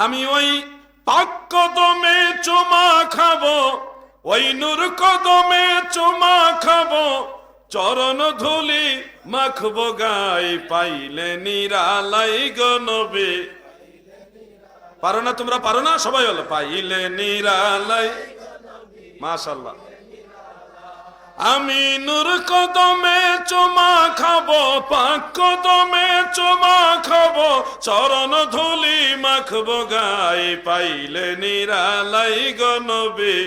আমি ওই পাক কদমে চুমা খাবো, ওই নূর কদমে চুমা খাবো, চরণ ধুলি মাখবো গায়ে, পাইলে নিরালাই গো নবী। পারো না তোমরা? পারো না? সবাই বলো পাইলে নিরালাই। মাশাআল্লাহ। আমি নূর কদমে চুমা খাবো, পাক কদমে চুমা খাবো, চরণ ধুলি মাখবো গায়ে, পাইলে নিরালাই গো নবী।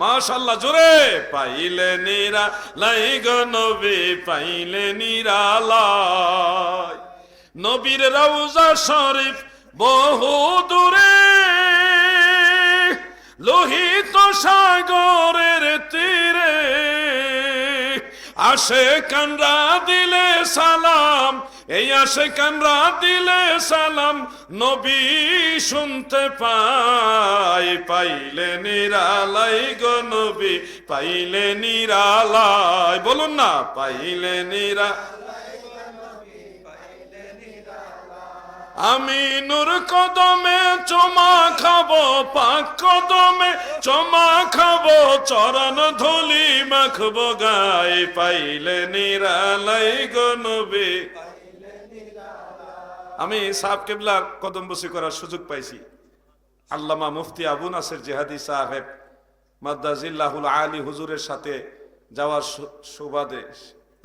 মাশাআল্লাহ, জোরে পাইলে নিরালাই গো নবী, পাইলে নিরালাই। নবীর রওজা শরীফ বহু দূরে, লোহিত সাগরের তীরে, আশিকানরা দিলে সালাম, এই আশিকানরা দিলে সালাম, নবী শুনতে পাই, পাইলে নিরালাই গো নবী, পাইলে নিরালাই। বলুন না, পাইলে নিরালাই। আমি নূর কদমে চুমা খাবো, পাক কদমে চুমা খাবো, চরণ ধুলি মাখবো গায়ে, পাইলে নিরালাই গো নবী। আমি সাহেব কেবলার কদম বসি করার সুযোগ পাইছি। আল্লামা মুফতি আবু নাসির জিহাদি সাহেব মাদ্দাজিল্লাহুল আলী হুজুরের সাথে যাওয়ার সুবাদে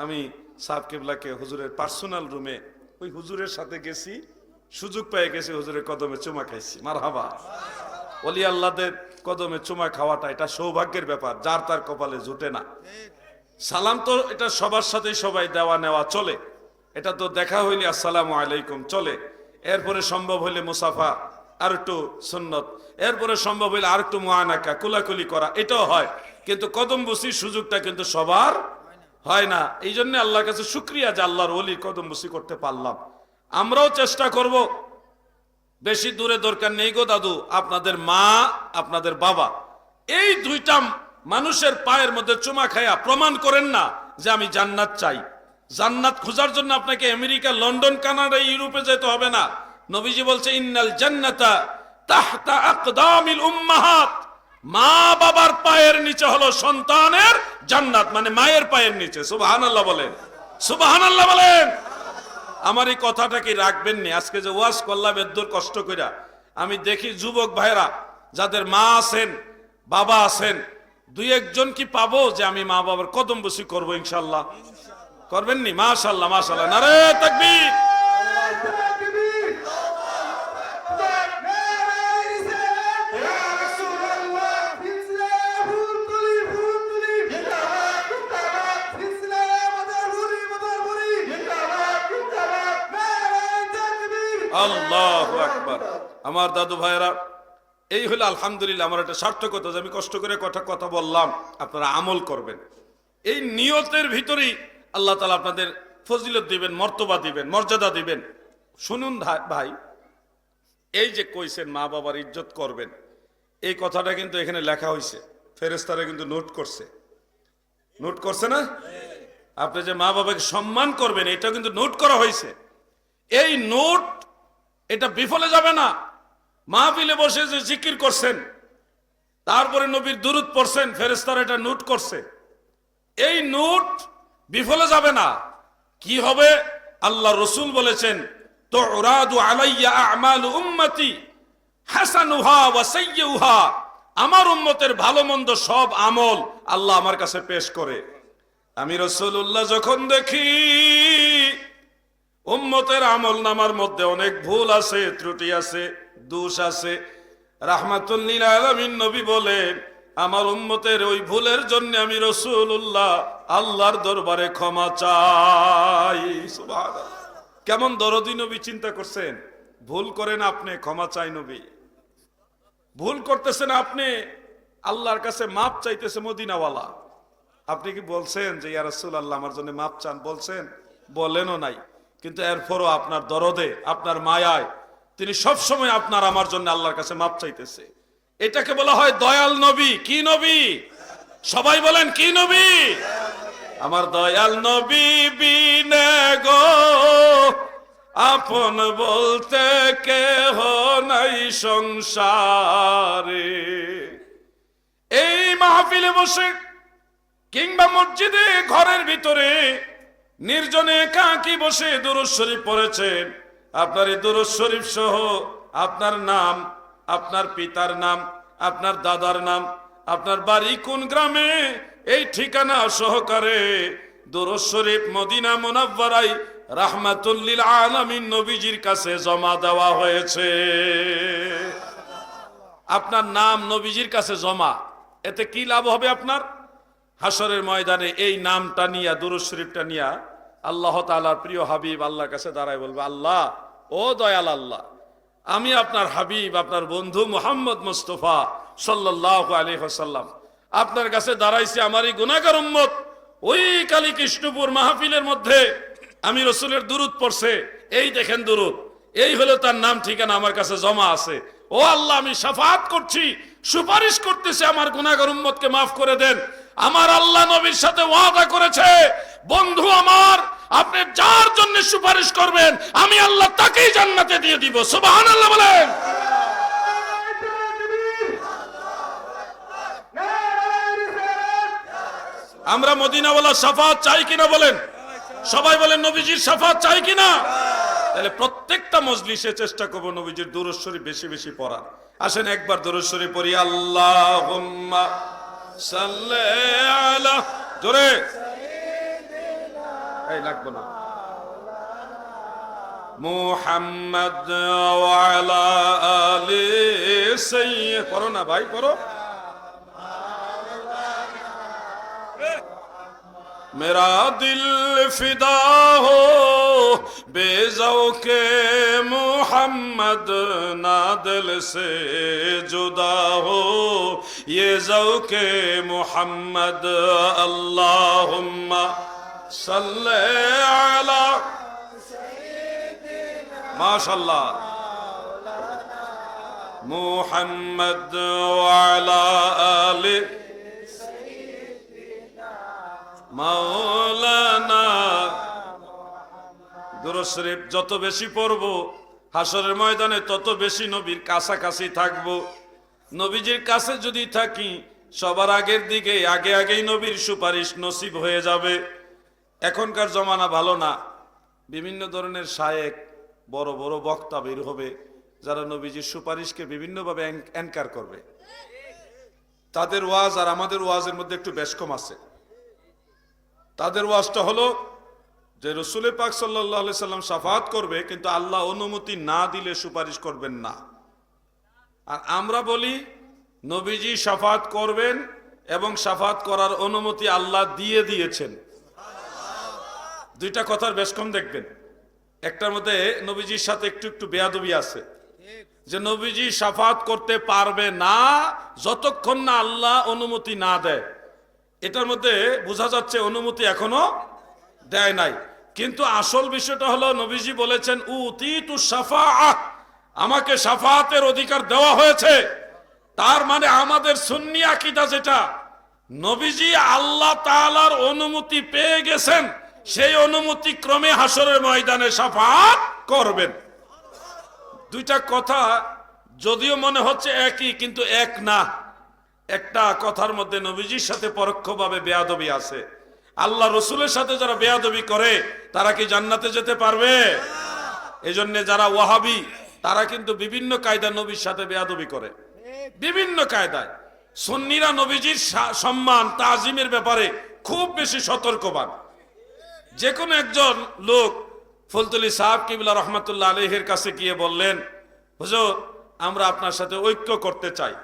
আমি সাহেব কেবলাকে হুজুরের পার্সোনাল রুমে ওই হুজুরের সাথে গেছি, সুযোগ পেয়ে গেছি, হুজুরের কদমে চুমা খাইছি। মারহাবা। ওলি আল্লাহদের কদমে চুমা খাওয়াটা এটা সৌভাগ্যের ব্যাপার, যার তার কপালে জুটে না। সালাম তো এটা সবার সাথেই সবাই দেওয়া নেওয়া চলে, এটা তো দেখা হইলে আসসালামু আলাইকুম চলে, এরপরে সম্ভব হইলে মুসাফা আর একটু সুন্নত, এরপরে সম্ভব হইলে আর একটু মুআনাকা কুলাকুলি করা, এটাও হয়, কিন্তু কদম বসির সুযোগটা কিন্তু সবার হয় না। এই জন্য আল্লাহর কাছে শুকরিয়া যে আল্লাহর ওলির কদম বসি করতে পারলাম। আমরাও চেষ্টা করব, বেশি দূরে দরকার নেই গো দাদু, আপনাদের মা আপনাদের বাবা এই দুইটা মানুষের পায়ের মধ্যে চুমা খায়া প্রমাণ করেন না যে আমি জান্নাত চাই। জান্নাত খোঁজার জন্য আপনাকে আমেরিকা, লন্ডন, কানাডা, ইউরোপে যেতে হবে না। নবীজি বলছে ইন্নাল জান্নাতা তাহতা আকদামিল উম্মাহাত, মা বাবার পায়ের নিচে হলো সন্তানের জান্নাত, মানে মায়ের পায়ের নিচে। সুবহানাল্লাহ বলেন, সুবহানাল্লাহ বলেন। আমার এই কথাটা কি রাখবেন নি? আজকে যে ওয়াজ করলাম এত কষ্ট কইরা, আমি দেখি যুবক ভাইরা যাদের মা আছেন বাবা আছেন, দুই একজন কি পাবো যে আমি মা বাবার কদম বসি করবো? ইনশাআল্লাহ করবেন নি? মাশাআল্লাহ, মাশাআল্লাহ, নারে তাকবীর। আল্লাহু আকবার। আমার দাদু ভাইরা, এই হলো আলহামদুলিল্লাহ আমার একটা সার্থকতা যে আমি কষ্ট করে কথা বললাম, আপনারা আমল করবেন। এই নিয়তের ভিতরেই আল্লাহ তাআলা আপনাদের ফজিলত দিবেন, মর্তবা দিবেন, মর্যাদা দিবেন। শুনুন ভাই, এই যে কইছেন মা বাবার ইজ্জত করবেন, এই কথাটা কিন্তু এখানে লেখা হয়েছে, ফেরেশতারা কিন্তু নোট করছে, নোট করছে না? আপনি যে মা বাবাকে সম্মান করবেন এটা কিন্তু নোট করা হয়েছে। এই নোট এটা বিফলে যাবে না। মাহফিলে বসে যে জিকির করছেন, তারপরে নবীর দুরূদ পড়ছেন, ফেরেশতারা এটা নোট করছে, এই নোট বিফলে যাবে না। কি হবে? আল্লাহ রসুল বলেছেন তুরাদু আলাইয়া আমালু উম্মতি হাসানুহা ওয়া সাইয়্যুহা, আমার উম্মতের ভালো মন্দ সব আমল আল্লাহ আমার কাছে পেশ করে। আমি রাসূলুল্লাহ যখন দেখি উম্মতের আমল নামার মধ্যে অনেক ভুল আছে, ত্রুটি আছে, দোষ আছে, রাহমাতুল লিল আলামিন নবী বলেন আমার উম্মতের ওই ভুলের জন্য আমি রাসূলুল্লাহ আল্লাহর দরবারে ক্ষমা চাই। সুবহানাল্লাহ। কেমন দরদি নবী, চিন্তা করছেন? ভুল করেন আপনি, ক্ষমা চাই নবী। ভুল করতেছেন আপনি, আল্লাহর কাছে মাপ চাইতেছে মদিনাওয়ালা। আপনি কি বলছেন যে ইয়া রাসূলুল্লাহ আমার জন্য মাপ চান? বলছেন? বলেনও নাই, কিন্তু এরপরও আপনার দরদে, আপনার মায়ায় তিনি সব সময় আপনার আমার জন্য আল্লাহর কাছে মাপ চাইতেছে। এটাকে বলা হয় দয়াল নবী। কি নবী? সবাই বলেন কি নবী? আমার দয়াল নবী বিনে গো আপন বলতে কেহ নাই সংসারে। এই মাহফিলে বসে কিংবা মসজিদে ঘরের ভিতরে নির্জনে একাকী বসে দুরূদ শরীফ পড়েছেন, আপনার এই দুরূদ শরীফ সহ আপনার নাম, আপনার পিতার নাম, আপনার দাদার নাম, আপনার বাড়ি কোন গ্রামে, এই ঠিকানা সহকারে দুরূদ শরীফ মদিনা মুনাওয়ারায় রাহমাতুল লিল আলামিন নবীজির কাছে জমা দেওয়া হয়েছে। আপনার নাম নবীজির কাছে জমা, এতে কি লাভ হবে আপনার? হাসরের ময়দানে এই নামটা নিয়া, দুরূদ শরীফটা নিয়া আল্লাহ তাআলার প্রিয় হাবিব আল্লাহর কাছে দাঁড়ায় বলবে, আল্লাহ, ও দয়াল আল্লাহ, আমি আপনার হাবিব, আপনার বন্ধু মুহাম্মদ মুস্তাফা সাল্লাল্লাহু আলাইহি ওয়াসাল্লাম আপনার কাছে দাঁড়াইছি, আমারই গুনাহগার উম্মত ওই কালী কৃষ্ণপুর মাহফিলের মধ্যে আমি রসুলের দুরূদ পড়ছে, এই দেখেন দুরূদ, এই হলো তার নাম ঠিকানা আমার কাছে জমা আছে। ও আল্লাহ, আমি শাফাআত করছি, সুপারিশ করতেছি, আমার গুনাহগার উম্মতকে মাফ করে দেন। আমার আল্লাহ নবীর সাথে ওয়াদা করেছে, বন্ধু আমার, আপনি যার জন্য সুপারিশ করবেন আমি আল্লাহ তাকেই জান্নাতে দিয়ে দিব। সুবহানাল্লাহ বলেন। আমরা মদিনাওয়ালা শাফাআত চাই কিনা বলেন? সবাই বলেন নবীজির শাফাআত চাই কিনা? তাহলে প্রত্যেকটা মজলিসে চেষ্টা করব নবীজির দুরূদ শরীফ বেশি বেশি পড়ার। আসেন একবার দুরূদ শরীফ পড়ি। আল্লাহুম্মা সাল্লি আলা, জোরে, এই লাগবে না, মুহাম্মদ ওয়া আলা আলি সাইয়্যিদ, পড়ো না ভাই, পড়ো। मेरा दिल फिदा हो बेज़ौक़े मुहम्मद, ना दिल से जुदा हो ये ज़ौक़े मुहम्मद। अल्लाहुम्मा सल्ले अला, माशाअल्लाह, मुहम्मद व अला आलि মাওলানা। দুরূদ শরীফ যত বেশি পড়ব হাসরের ময়দানে তত বেশি নবীর কাছাকাছি থাকব। নবীজির কাছে যদি থাকি সবার আগের দিকে, আগে আগেই নবীর সুপারিশ নসিব হয়ে যাবে। এখনকার জমানা ভালো না, বিভিন্ন ধরনের শায়েখ, বড় বড় বক্তা বের হবে যারা নবীজির সুপারিশকে বিভিন্নভাবে অ্যানকার করবে। তাদের ওয়াজ আর আমাদের ওয়াজের মধ্যে একটু বেশ কম আছে। তাদের ওয়াজটা হলো যে রসুল পাক সাল্লাল্লাহু আলাইহি সাল্লাম শাফাআত করবে, কিন্তু আল্লাহ অনুমতি না দিলে সুপারিশ করবেন না। আর আমরা বলি নবীজি শাফাআত করবেন এবং শাফাআত করার অনুমতি আল্লাহ দিয়ে দিয়েছেন। দুইটা কথার বেশ কম দেখবেন। একটার মধ্যে নবীজির সাথে একটু একটু বেয়াদবি আছে, যে নবীজি শাফাআত করতে পারবে না যতক্ষণ না আল্লাহ অনুমতি না দেয়। এটার মধ্যে বোঝা যাচ্ছে অনুমতি এখনো দেয় নাই। কিন্তু আসল বিষয়টা হলো নবীজি বলেছেন উতিতু শাফাআহ, আমাকে শাফাআতের অধিকার দেওয়া হয়েছে। তার মানে আমাদের সুন্নি আকীদা যেটা, নবীজি আল্লাহ তাআলার অনুমতি পেয়ে গেছেন, সেই অনুমতি ক্রমে হাসরের ময়দানে শাফাআত করবেন। দুইটা কথা যদিও মনে হচ্ছে একই, কিন্তু এক না। একটা কথার মধ্যে নবীজির সাথে পরোক্ষভাবে বেয়াদবি আছে। আল্লাহ রসুলের সাথে যারা বেয়াদবি করে তারা কি জান্নাতে যেতে পারবে? এজন্য যারা ওয়াহাবি তারা কিন্তু বিভিন্ন কায়দা নবীর সাথে বেয়াদবি করে, বিভিন্ন কায়দায়। সুন্নিরা নবীজির সম্মান তাজিমের ব্যাপারে খুব বেশি সতর্কবান। যে কোনো একজন লোক ফুলতলি সাহেব কিবলা রহমাতুল্লাহ আলাইহির কাছে গিয়ে বললেন, হুজুর, আমরা আপনার সাথে ঐক্য করতে চাই।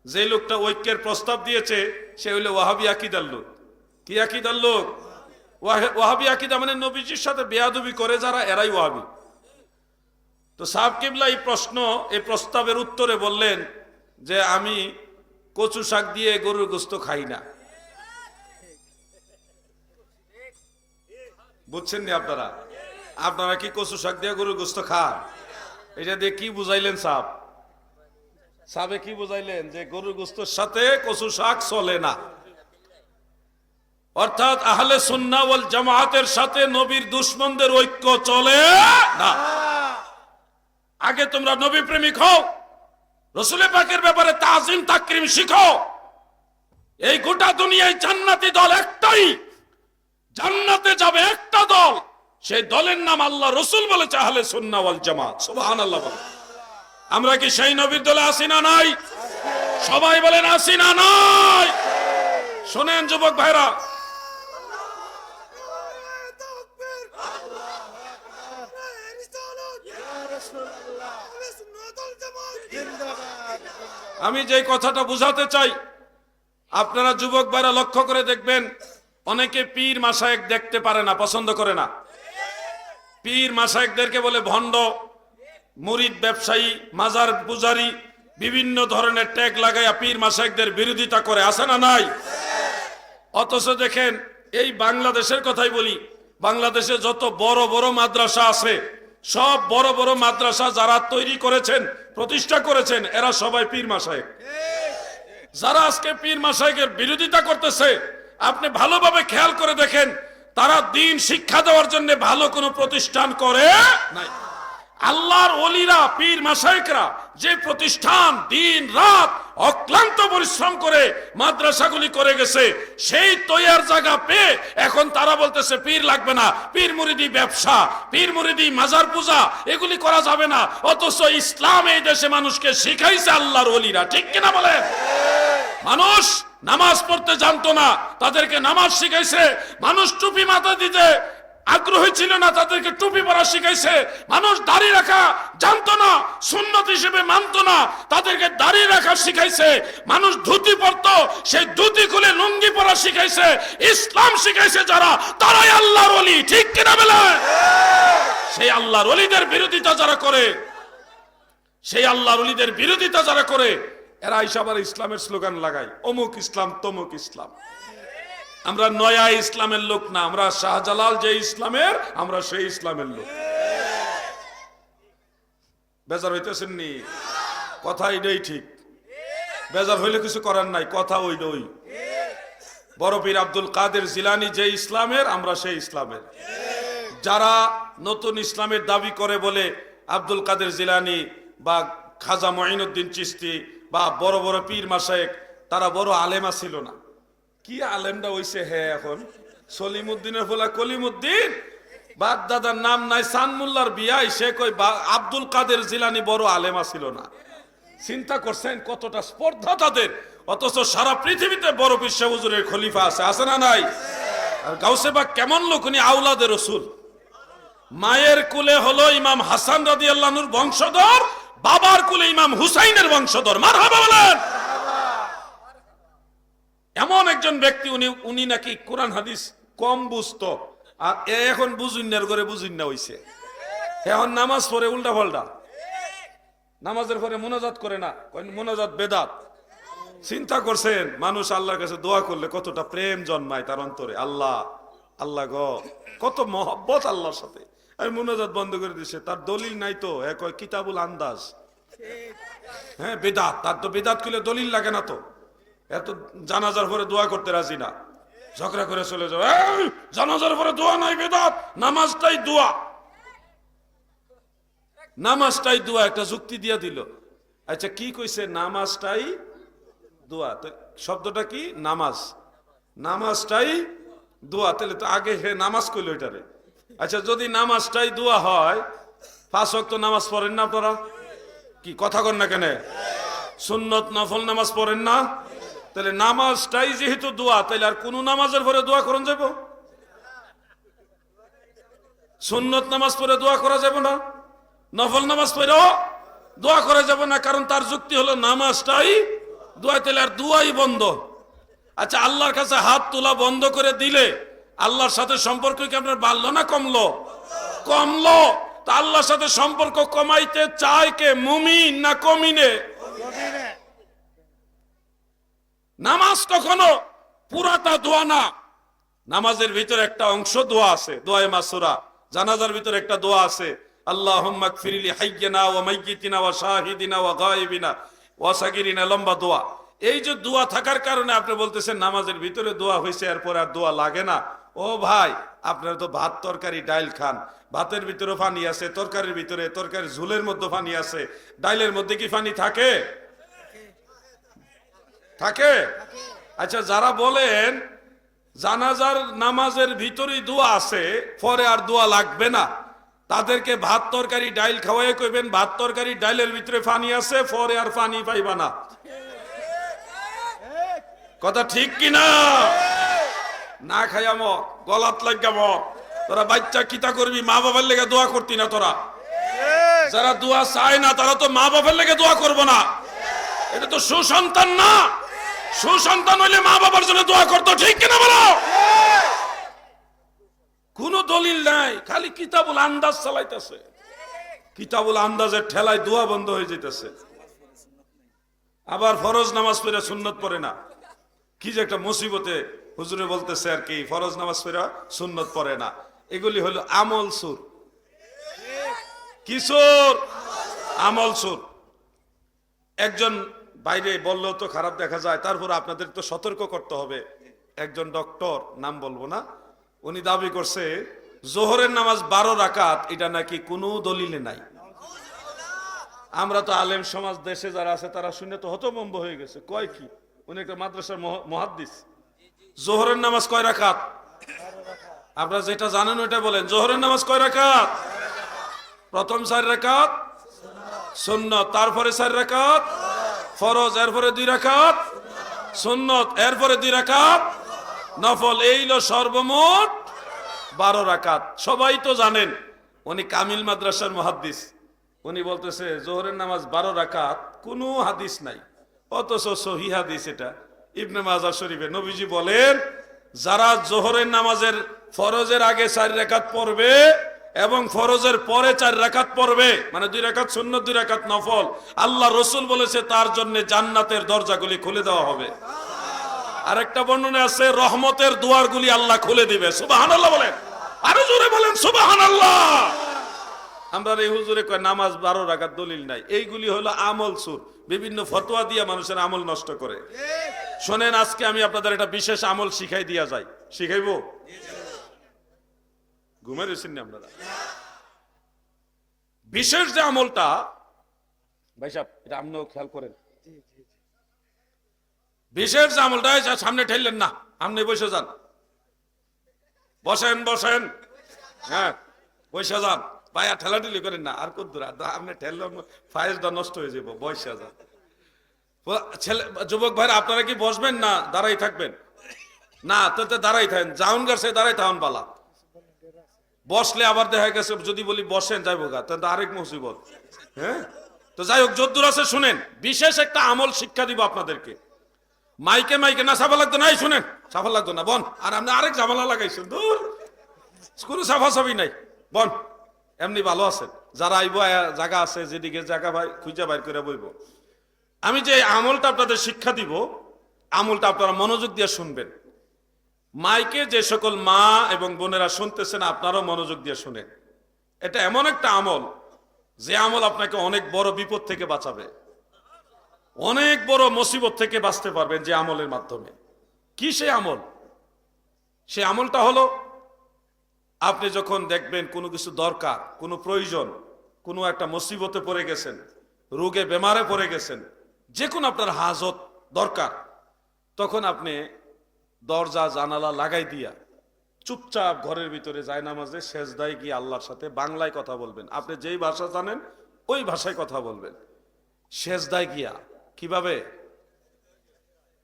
যে লোকটা ঐক্যের প্রস্তাব দিয়েছে সে হইলো ওয়াহাবি আকীদার লোক। কি আকীদার লোক? ওয়াহাবি আকীদা মানে নবীজির সাথে বেয়াদবি করে যারা, এরাই ওয়াহাবি। তো সাহেব কিবলা এই প্রস্তাবের উত্তরে বললেন যে আমি কচু শাক দিয়ে গরুর গোশত খাই না। বুঝছেন নি আপনারা? আপনারা কি কচু শাক দিয়ে গরুর গোশত খান? এটা দিয়ে কি বুঝাইলেন সাহেব? সাবে কি বুঝাইলেন? যে গরুর গোশতের সাথে কচু শাক চলে না। অর্থাৎ আহলে সুন্নাহ ওয়াল জামাতের সাথে নবীর দুশমনদের ঐক্য চলে না। আগে তোমরা নবী প্রেমিক হও, রসুল পাকের ব্যাপারে তাজিম তাকরিম শিখো। এই গোটা দুনিয়ায় জান্নাতি দল একটাই, জান্নাতে যাবে একটা দল, সেই দলের নাম আল্লাহ রসুল বলেছে আহলে সুন্নাহ ওয়াল জামাত। সুবহানাল্লাহ। আমরা কি সেই নবীর দলে আছি না নাই? সবাই বলেন আছি না নাই? শোনেন যুবক ভাইরা, আমি যে কথাটা বুঝাতে চাই, আপনারা যুবক ভাইরা লক্ষ্য করে দেখবেন, অনেকে পীর মাশায়েখ দেখতে পারে না, পছন্দ করে না। পীর মাশায়েখদেরকে বলে ভণ্ড, মুরিদ, ব্যবসায়ী, মাজার পূজারী, বিভিন্ন ধরনের ট্যাগ লাগাইয়া পীর মাশায়েখদের বিরোধিতা করে, আছে না নাই? অথচ দেখেন, এই বাংলাদেশের কথাই বলি, বাংলাদেশে যত বড় বড় মাদ্রাসা আছে, সব বড় বড় মাদ্রাসা যারা তৈরি করেছেন, প্রতিষ্ঠা করেছেন, এরা সবাই পীর মাশায়েখ। যারা আজকে পীর মাশায়েখের বিরোধিতা করতেছে, আপনি ভালোভাবে খেয়াল করে দেখেন, তারা দ্বীন শিক্ষা দেওয়ার জন্য ভালো কোনো প্রতিষ্ঠান করে নাই। আল্লাহর ওলিরা, পীর মাশায়েখরা যে প্রতিষ্ঠান দিন রাত অক্লান্ত পরিশ্রম করে মাদ্রাসাগুলি করে গেছে, সেই তৈয়ার জায়গা পেয়ে এখন তারা বলতেছে পীর লাগবে না, পীর মুরিদি ব্যবসা, পীর মুরিদি মাজার পূজা এগুলি করা যাবে না। অথচ ইসলাম এই দেশে মানুষকে শিখাইছে আল্লাহর ওলিরা, ঠিক কিনা বলেন? মানুষ নামাজ পড়তে জানতো না, তাদেরকে নামাজ শিখাইছে। মানুষ টুপি মাথা দিতে আগ্রহী ছিল না, তাদেরকে টুপি পরা শিখাইছে। মানুষ দাড়ি রাখা জানতো না, সুন্নত হিসেবে মানতো না, তাদেরকে দাড়ি রাখা শিখাইছে। মানুষ ধুতি পরতো, সেই ধুতি খুলে লুঙ্গি পরা শিখাইছে। ইসলাম শিখাইছে যারা, তারাই আল্লাহর ওলি, ঠিক কিনা বলে? সেই আল্লাহর ওলিদের বিরোধিতা যারা করে, সেই আল্লাহর ওলিদের বিরোধিতা যারা করে, এরা আবার ইসলামের স্লোগান লাগায়, অমুক ইসলাম তমুক ইসলাম। আমরা নয়া ইসলামের লোক না, আমরা শাহজালাল যে ইসলামের, আমরা সেই ইসলামের লোক। বেজার হইতেছেন নি? কথা এইটাই ঠিক, বেজার হইলে কিছু করার নাই, কথা ওইটাই। বড় পীর আব্দুল কাদের জিলানী যে ইসলামের, আমরা সেই ইসলামের। যারা নতুন ইসলামের দাবি করে বলে আব্দুল কাদের জিলানী বা খাজা মঈনুদ্দিন চিশতি বা বড় বড় পীর মাশায়েখ, তারা বড় আলেমা ছিল না। কি আলেমটা হইছে হে এখন? সলিমুদ্দিনের ফলা কলিমুদ্দিন, বাপ দাদার নাম নাই, সানমুল্লার বিয়াই, সে কই আব্দুল কাদের জিলানী বড় আলেমা ছিল না। চিন্তা করছেন কতটা স্পর্ধা তাদের? অথচ সারা পৃথিবীতে বড় পীর সাহেব হুজুরের খলিফা আছে, আছে না নাই? আর গাউসে পাক কেমন লোক, উনি আওলাদে রসুল। মায়ের কুলে হলো ইমাম হাসান রাদিয়াল্লাহু আনহুর বংশধর, বাবার কুলে ইমাম হুসাইনের বংশধর। মারহাবা বলেন। এমন একজন ব্যক্তি, উনি নাকি কোরআন হাদিস কম বুঝতো, আর এখন বুঝুন্নার করে বুঝুন্না হইছে। এখন নামাজ পড়ে উল্টা পাল্টা, নামাজের পরে মোনাজাত করে না, মোনাজাত বেদাত। চিন্তা করছেন মানুষ আল্লাহর কাছে দোয়া করলে কতটা প্রেম জন্মায় তার অন্তরে? আল্লাহ আল্লাহ গো, কত মহব্বত আল্লাহর সাথে। আমি মোনাজাত বন্ধ করে দিছে, তার দলিল নাই তো, এক কিতাবুল আন্দাজ। হ্যাঁ বেদাত, তার তো বেদাত করলে দলিল লাগে না তো। এত জানাজার পরে দোয়া করতে রাজি না, ঝগড়া করে চলে যাও, জানাজার পরে দোয়া নাই, বেদাত, নামাজটাই দোয়া, নামাজটাই দোয়া। একটা যুক্তি দিয়া দিল। আচ্ছা কি কইছে? নামাজটাই দোয়া। তো শব্দটা কি? নামাজ, নামাজটাই দোয়া। তাহলে তো আগে হে নামাজ কইল এটারে। আচ্ছা যদি নামাজটাই দোয়া হয়, 5 ওয়াক্ত নামাজ পড়েন না আপনারা? কি কথা কন না কেন? সুন্নত নফল নামাজ পড়েন না? তাহলে নামাজটাই যেহেতু দোয়া, তাহলে আর কোন নামাজের পরে দোয়া করুন যাব? সুন্নত নামাজ পড়ে দোয়া করা যাবে না, নফল নামাজ পড়েও দোয়া করা যাবে না, কারণ তার যুক্তি হলো নামাজটাই দোয়া, তাহলে আর দোয়াই বন্ধ। আচ্ছা আল্লাহর কাছে হাত তোলা বন্ধ করে দিলে আল্লাহর সাথে সম্পর্ক কি আপনার বাড়লো না কমলো? কমলো। তা আল্লাহর সাথে সম্পর্ক কমাইতে চায় কে? মুমিন না কমিনে? নামাজ কখনো পুরাটা দোয়া না, নামাজের ভিতরে একটা অংশ দোয়া আছে, দোয়ায়ে মাসুরা। জানাজার ভিতরে একটা দোয়া আছে, আল্লাহুম্মা গফিরলি হাইয়িনা ওয়া মাইয়িতিনা ওয়া শাহিদিনা ওয়া গায়িবিনা ওয়া সাগিরিনা, লম্বা দোয়া। এই যে দোয়া থাকার কারণে আপনি বলতেছেন নামাজের ভিতরে দোয়া হয়েছে, এরপর আর দোয়া লাগে না, ও ভাই, আপনারা তো ভাত তরকারি ডাইল খান, ভাতের ভিতরে পানি আছে, তরকারির ভিতরে, তরকারি ঝোলের মধ্যে পানি আছে, ডাইলের মধ্যে কি পানি থাকে? থাকে? আচ্ছা, যারা বলেন জানাজার নামাজের ভিতরেই দোয়া আছে, পরে আর দোয়া লাগবে না, তাদেরকে ভাত তরকারি ডাইল খাওয়াই কইবেন ভাত তরকারি ডাইলের ভিতরে পানি আছে, পরে আর পানি পাইবা না। কথা ঠিক কিনা? না খাইয়া মর, গলাত লাগা মর। তোরা বাচ্চা কিতা করবি? মা বাবার লেগে দোয়া করতি না তোরা? যারা দোয়া চায় না তারা তো মা বাবার লেগে দোয়া করবো না। এটা তো সুসন্তান না। সুসন্তান হইলে মা বাবার জন্য দোয়া করতো, ঠিক কিনা বলো? কোন দলিল নাই, খালি কিতাবুল আন্দাজ চালাইতেছে। কিতাবুল আন্দাজের ঠেলায় দোয়া বন্ধ হয়ে যেতেছে। আবার ফরজ নামাজ পড়ে সুন্নত পড়ে না, কি যে একটা মুসিবতে হুজুরে বলতেছে আর কি, ফরজ নামাজ পড়ে সুন্নত পড়ে না। এগুলি হলো আমল সুর। কি সুর? আমল সুর। একজন বাইরে বললেও তো খারাপ দেখা যায়, তারপর আপনাদের তো সতর্ক করতে হবে। একজন ডক্টর, নাম বলবো না, উনি দাবি করছে জোহরের নামাজ 12 রাকাত, এটা নাকি কোনো দলিলে নাই। আমরা তো আলেম সমাজ দেশে যারা আছে তারা শুনে তো হতভম্ব হয়ে গেছে, কয় কি? উনি একটা মাদ্রাসার মুহাদ্দিস। জোহরের নামাজ কয় রাকাত? আপনারা যেটা জানেন ওইটা বলেন। জোহরের নামাজ কয় রাকাত? প্রথম 4 রাকাত সুন্নত, তারপরে 4 রাকাত ফরজ, এরপরে 2 রাকাত সুন্নত, এরপরে 2 রাকাত নফল। এইলো সর্বমোট 12 রাকাত। সবাই তো জানেন উনি কামিল মাদ্রাসার মুহাদ্দিস। উনি বলতেছে জোহরের নামাজ 12 রাকাত, কোনো হাদিস নাই, অথচ সহিহ হাদিস এটা ইবনে মাজাহ শরীফে। নবীজি বলেন যারা জোহরের নামাজের ফরজের আগে 4 রাকাত পড়বে এবং ফরজের পরে 4 রাকাত পড়বে, মানে 2 রাকাত সুন্নত 2 রাকাত নফল, আল্লাহ রসুল বলেছে তার জন্য জান্নাতের দরজাগুলি খুলে দেওয়া হবে। আরেকটা বর্ণনা আছে রহমতের দুয়ারগুলি আল্লাহ খুলে দিবে। সুবহানাল্লাহ বলেন, আরো জোরে বলেন সুবহানাল্লাহ। আমরা এই হুজুরে কয় নামাজ 12 রাকাত, দলিল নাই। এইগুলি হলো আমল সুর, বিভিন্ন ফতোয়া দিয়ে মানুষের আমল নষ্ট করে। শোনেন, আজকে আমি আপনাদের একটা বিশেষ আমল শিখাই দিয়া যাই। শিখাইবো? ঘুমে রয়েছেন না আপনারা? বিশেষ যে আমলটা, ভাই সাহেব এটা আপনিও খেয়াল করেন, বিশেষ যে আমলটা, সামনে ঠেললেন না, আপনি বসে যান, বসেন বসেন, হ্যাঁ বসে যান, ভাইয়া ঠেলাঠেলি করেন না। আর কত আপনি ঠেললে ফাইলটা নষ্ট হয়ে যাবো, বসে যান। ছেলে যুবক ভাইরা আপনারা কি বসবেন না দাঁড়াই থাকবেন? না তো দাঁড়াই থাকেন, জাউন গাছে দাঁড়াই থাকুন বালা। বসলে আবার দেখা গেছে যদি বলি বসেন যাইব গা, তাহলে আরেক মুসিবত। হ্যাঁ, তো যাই হোক, যদ্দূর আছে শুনেন, বিশেষ একটা আমল শিক্ষা দিব আপনাদেরকে। মাইকে মাইকে না সাফা লাগতো নাই, শুনেন, সাফা লাগতো না বন। আর আপনি আরেক ঝামেলা লাগাইছেন, দূর কোনো সাফা সাফি নাই, বন এমনি ভালো আছেন। যারা আইব জায়গা আছে, যেদিকে জায়গা ভাই খুঁজে বাইর করে বইব। আমি যে আমলটা আপনাদের শিক্ষা দিব, আমলটা আপনারা মনোযোগ দিয়ে শুনবেন। মাইকে যে সকল মা এবং বোনেরা শুনতেছেন, আপনারাও মনোযোগ দিয়ে শুনেন। এটা এমন একটা আমল, যে আমল আপনাকে অনেক বড় বিপদ থেকে বাঁচাবে, অনেক বড় মুসিবত থেকে বাঁচতে পারবেন যে আমলের মাধ্যমে। কি সে আমল? সে আমলটা হলো, আপনি যখন দেখবেন কোনো কিছু দরকার, কোনো প্রয়োজন, কোনো একটা মুসিবতে পড়ে গেছেন, রোগে বেমারে পড়ে গেছেন, যে কোনো আপনার হাজত দরকার, তখন আপনি দরজা জানালা লাগাই দিয়া চুপচাপ ঘরের ভিতরে জায়নামাজে সেজদায় গিয়ে আল্লাহর সাথে বাংলায় কথা বলবেন। আপনি যেই ভাষা জানেন ওই ভাষায় কথা বলবেন। সেজদায় গিয়া কিভাবে?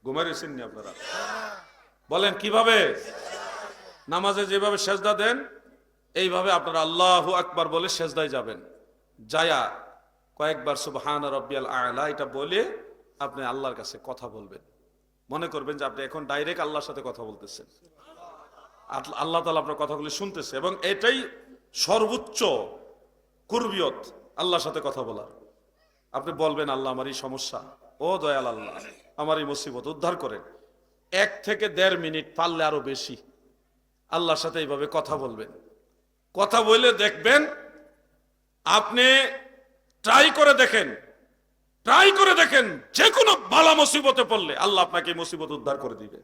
ঘুমাইছেন নি আপনারা? বলেন কিভাবে? নামাজে যেভাবে সেজদা দেন এইভাবে আপনারা আল্লাহু আকবার বলে সেজদায় যাবেন। যায়া কয়েকবার সুবহানা রাব্বিয়াল আ'লা এটা বলে আপনি আল্লাহর কাছে কথা বলবেন। মনে করবেন যে আপনি এখন ডাইরেক্ট আল্লাহর সাথে কথা বলতেছেন, আল্লাহ তাআলা আপনার কথাগুলি শুনতেছে, এবং এটাই সর্বোচ্চ কুরবিয়ত আল্লাহর সাথে কথা বলার। আপনি বলবেন আল্লাহ আমার এই সমস্যা, ও দয়াল আল্লাহ আমার এই মুসিবত উদ্ধার করেন। 1 থেকে 1.5 মিনিট, পারলে আরো বেশি আল্লাহর সাথে এইভাবে কথা বলবেন। কথা বলে দেখবেন, আপনি ট্রাই করে দেখেন যে কোনো বালা মুসিবতে পড়লে আল্লাহ আপনাকে মুসিবত উদ্ধার করে দিবে।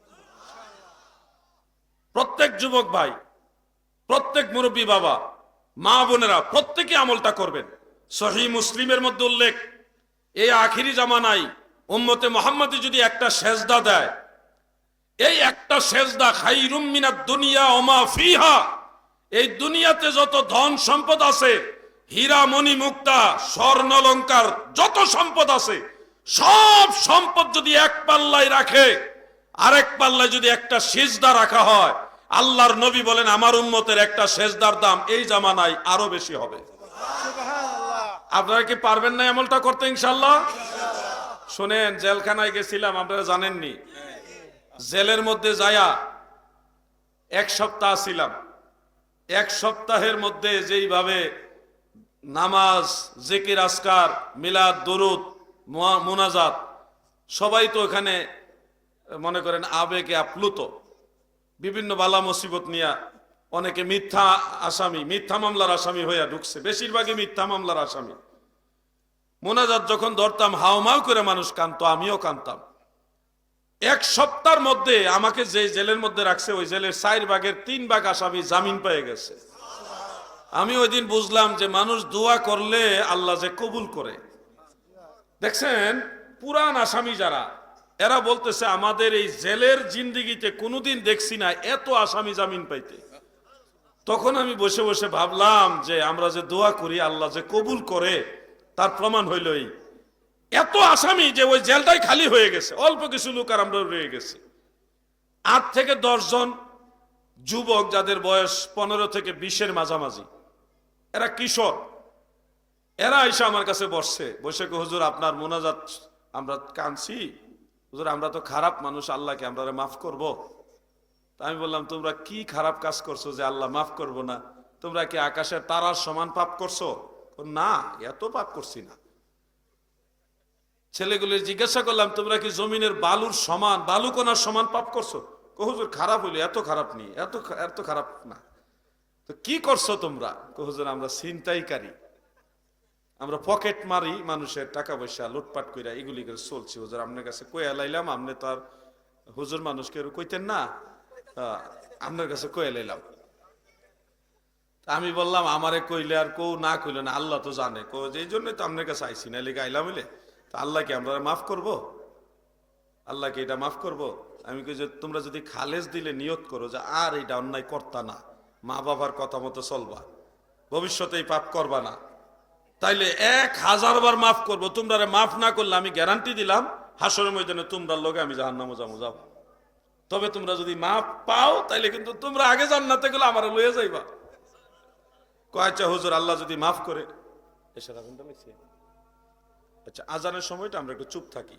প্রত্যেক যুবক ভাই, প্রত্যেক মুরব্বী বাবা, মা বোনেরা প্রত্যেকে আমলটা করবেন। সহিহ মুসলিমের মধ্যে উল্লেখ, এই আখিরি জামানায় উম্মতে মুহাম্মাদি যদি একটা সেজদা দেয়, এই একটা সেজদা খাইরুম মিনাদ দুনিয়া ওয়া মা ফিহা, এই দুনিয়াতে যত ধন সম্পদ আছে, হীরা মণি মুক্তা স্বর্ণ অলংকার যত সম্পদ আছে, সব সম্পদ যদি এক পাল্লায় রাখে, আরেক পাল্লায় যদি একটা সিজদা রাখা হয়, আল্লাহর নবী বলেন আমার উম্মতের একটা সেজদার দাম এই জামানায় আরো বেশি হবে। আপনারা কি পারবেন না আমলটা করতে ইনশাআল্লাহ? শুনেন, জেলখানায় গেছিলাম, আপনারা জানেননি। জেলের মধ্যে যায়া 1 সপ্তাহ ছিলাম। 1 সপ্তাহের মধ্যে যেইভাবে নামাজ, জিকির, আজকার, মিলাদ, দুরুদ, মুনাজাত, সবাই তো এখানে মনে করেন আবেগে আপ্লুত, বিভিন্ন বালা মুসিবত নিয়ে অনেকে মিথ্যা আসামি, মিথ্যা মামলার আসামি হইয়া ঢুকছে, বেশিরভাগই মিথ্যা মামলার আসামি। মোনাজাত যখন ধরতাম হাউমাউ করে মানুষ কাঁদতো, আমিও কাঁদতাম। 1 সপ্তাহের মধ্যে আমাকে যে জেলের মধ্যে রাখছে, ওই জেলের 4 ভাগের 3 ভাগ আসামি জামিন পেয়ে গেছে। আমি ওই দিন বুঝলাম যে মানুষ দোয়া করলে আল্লাহ যে কবুল করে। দেখছেন, পুরান আসামি যারা, এরা বলতেছে আমাদের এই জেলের জিন্দিগিতে কোনোদিন দেখছি না এত আসামি জামিন পাইতে। তখন আমি বসে বসে ভাবলাম যে আমরা যে দোয়া করি আল্লাহ যে কবুল করে, তার প্রমাণ হইল এই এত আসামি যে ওই জেলটাই খালি হয়ে গেছে, অল্প কিছু লোক আর আমরা রয়ে গেছি। 8 থেকে 10 জন যুবক যাদের বয়স 15 থেকে 20-এর মাঝামাঝি, এরা কিশোর, এরা এসে আমার কাছে বসছে, বসে কে হুজুর আপনার মোনাজাত আমরা কাঁদছি, হুজুর আমরা তো খারাপ মানুষ, আল্লাহকে আমরা মাফ করব। আমি বললাম তোমরা কি খারাপ কাজ করছো যে আল্লাহ মাফ করব না? তোমরা কি আকাশের তারার সমান পাপ করছো? না, এত পাপ করছি না। ছেলেগুলি জিজ্ঞাসা করলাম তোমরা কি জমিনের বালুর সমান, বালুকণার সমান পাপ করছো? হুজুর খারাপ হইলো, এত খারাপ নেই, এত খারাপ না। তো কি করছো তোমরা? হুজুর আমরা ছিনতাইকারী, আমরা পকেট মারি, মানুষের টাকা পয়সা লুটপাট কইরা এগুলি করে চলছি। হুজুর আপনার কাছে কইয়া লাইলাম, আপনি তো আর হুজুর মানুষকে কইতেন না, আপনার কাছে কইয়া লাইলাম। আমি বললাম আমারে কইলে আর কেউ না কইলে না, আল্লাহ তো জানে, এই জন্যই তো আপনার কাছে আইসি, না লিখে আইলাম হইলে তো আল্লাহ কি আমরা মাফ করব? আল্লাহ কি এটা মাফ করব? আমি কই যে তোমরা যদি খালেজ দিলে নিয়ত করো যে আর এইটা অন্যায় করতা না, মা বাবার কথা মতো চলবা, ভবিষ্যতে এই পাপ করবা না, তাইলে 1000 বার মাফ করবো। তোমরা মাফ না করলে আমি গ্যারান্টি দিলাম হাসরের ময়দানে তোমরা লোকে আমি জাহান্নামে যাবো। তবে তোমরা যদি মাফ পাও তাইলে কিন্তু তোমরা আগে জান্নাতে গেলে আমার লয়ে যাইবা। কয়েকটা হুজুর আল্লাহ যদি মাফ করে, আচ্ছা আজানের সময়টা আমরা একটু চুপ থাকি।